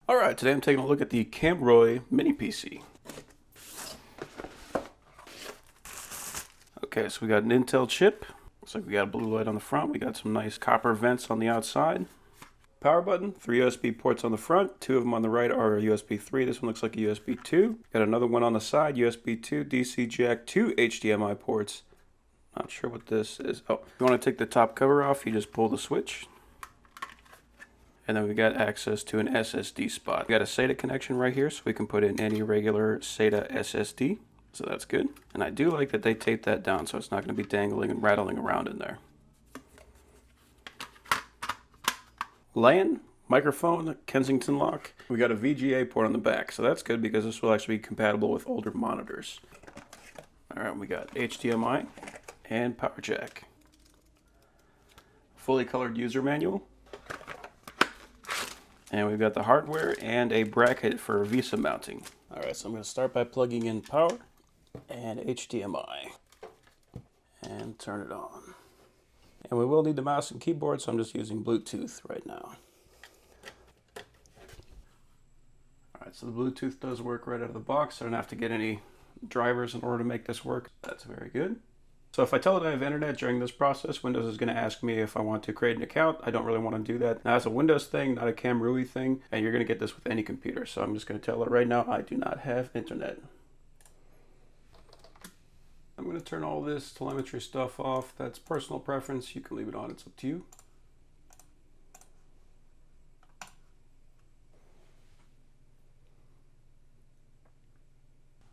Alright, today I'm taking a look at the Kamrui mini PC. Okay, so we got an Intel chip. Looks like we got a blue light on the front. We got some nice copper vents on the outside. Power button, 3 USB ports on the front. 2 of them on the right are USB 3. This one looks like a USB 2. Got another one on the side, USB 2, DC jack, 2 HDMI ports. Not sure what this is. Oh, if you want to take the top cover off, you just pull the switch. And then we got access to an SSD spot. We got a SATA connection right here, so we can put in any regular SATA SSD. So that's good. And I do like that they tape that down so it's not going to be dangling and rattling around in there. LAN, microphone, Kensington lock. We got a VGA port on the back, so that's good because this will actually be compatible with older monitors. Alright, we got HDMI and power jack. Fully colored user manual. And we've got the hardware and a bracket for VESA mounting. Alright, so I'm going to start by plugging in power and HDMI. And turn it on. And we will need the mouse and keyboard, so I'm just using Bluetooth right now. Alright, so the Bluetooth does work right out of the box. I don't have to get any drivers in order to make this work. That's very good. So if I tell it I have internet during this process, Windows is going to ask me if I want to create an account. I don't really want to do that. Now, it's a Windows thing, not a Kamrui thing, and you're going to get this with any computer. So I'm just going to tell it right now, I do not have internet. I'm going to turn all this telemetry stuff off. That's personal preference. You can leave it on. It's up to you.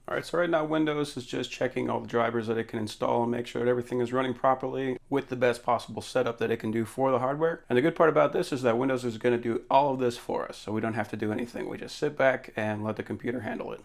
Alright, so right now Windows is just checking all the drivers that it can install and make sure that everything is running properly with the best possible setup that it can do for the hardware. And the good part about this is that Windows is going to do all of this for us, so we don't have to do anything. We just sit back and let the computer handle it.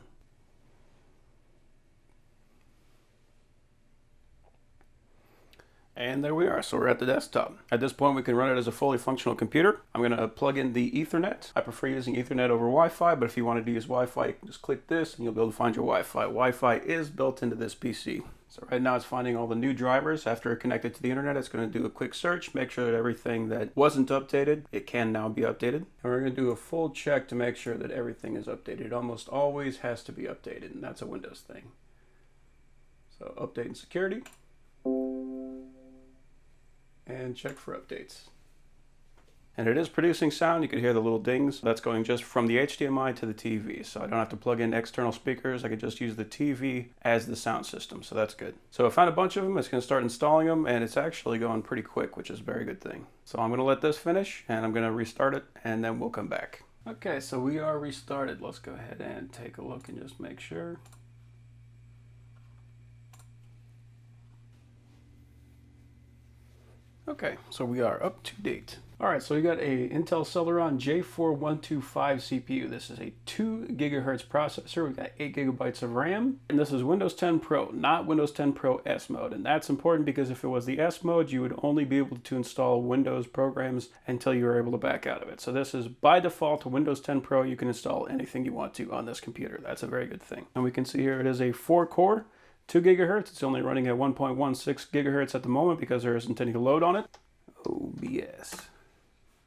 And there we are, so we're at the desktop. At this point we can run it as a fully functional computer. I'm going to plug in the Ethernet. I prefer using Ethernet over Wi-Fi, but if you wanted to use Wi-Fi, you can just click this and you'll be able to find your Wi-Fi. Wi-Fi is built into this PC. So right now it's finding all the new drivers. After connected to the internet, it's going to do a quick search, make sure that everything that wasn't updated, it can now be updated. And we're going to do a full check to make sure that everything is updated. It almost always has to be updated, and that's a Windows thing. So update and security. And check for updates. And it is producing sound. You can hear the little dings. That's going just from the HDMI to the TV. So I don't have to plug in external speakers. I can just use the TV as the sound system. So that's good. So I found a bunch of them. It's going to start installing them, and it's actually going pretty quick, which is a very good thing. So I'm going to let this finish, and I'm going to restart it, and then we'll come back. Okay, so we are restarted. Let's go ahead and take a look and just make sure. Okay, so we are up to date. Alright, so we got a Intel Celeron J4125 CPU. This is a 2 GHz processor. We've got 8 GB of RAM. And this is Windows 10 Pro, not Windows 10 Pro S mode. And that's important because if it was the S mode, you would only be able to install Windows programs until you were able to back out of it. So this is by default Windows 10 Pro. You can install anything you want to on this computer. That's a very good thing. And we can see here it is a 4-core. 2 GHz. It's only running at 1.16 GHz at the moment because there isn't any load on it. OBS.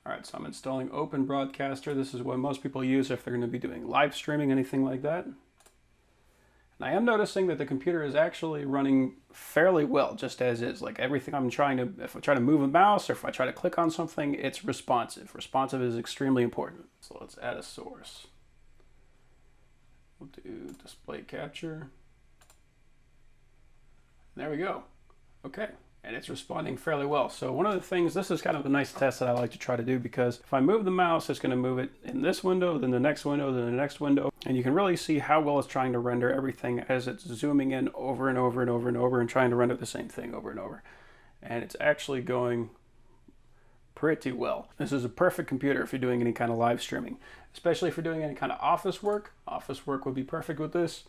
Alright, so I'm installing Open Broadcaster. This is what most people use if they're going to be doing live streaming, anything like that. And I am noticing that the computer is actually running fairly well, just as is. Like everything I'm trying to, if I try to move a mouse or if I try to click on something, it's responsive. Responsive is extremely important. So let's add a source. We'll do display capture. There we go. Okay, and it's responding fairly well. So one of the things, this is kind of a nice test that I like to try to do because if I move the mouse, it's going to move it in this window, then the next window, then the next window. And you can really see how well it's trying to render everything as it's zooming in over and over and over and over and trying to render the same thing over and over. And it's actually going pretty well. This is a perfect computer if you're doing any kind of live streaming, especially if you're doing any kind of office work. Office work would be perfect with this.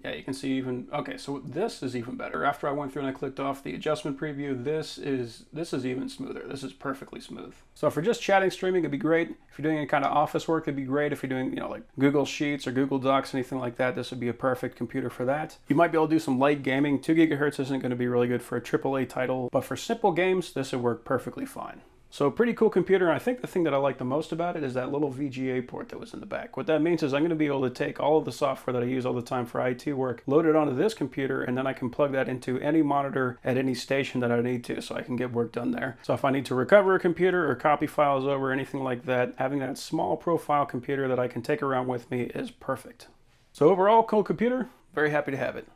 Yeah, you can see even, okay, so this is even better. After I went through and I clicked off the adjustment preview, this is even smoother. This is perfectly smooth. So for just chatting, streaming, it'd be great. If you're doing any kind of office work, it'd be great. If you're doing, like Google Sheets or Google Docs, anything like that, this would be a perfect computer for that. You might be able to do some light gaming. 2 GHz isn't going to be really good for a AAA title, but for simple games, this would work perfectly fine. So pretty cool computer, and I think the thing that I like the most about it is that little VGA port that was in the back. What that means is I'm going to be able to take all of the software that I use all the time for IT work, load it onto this computer, and then I can plug that into any monitor at any station that I need to, so I can get work done there. So if I need to recover a computer or copy files over, anything like that, having that small profile computer that I can take around with me is perfect. So overall, cool computer, very happy to have it.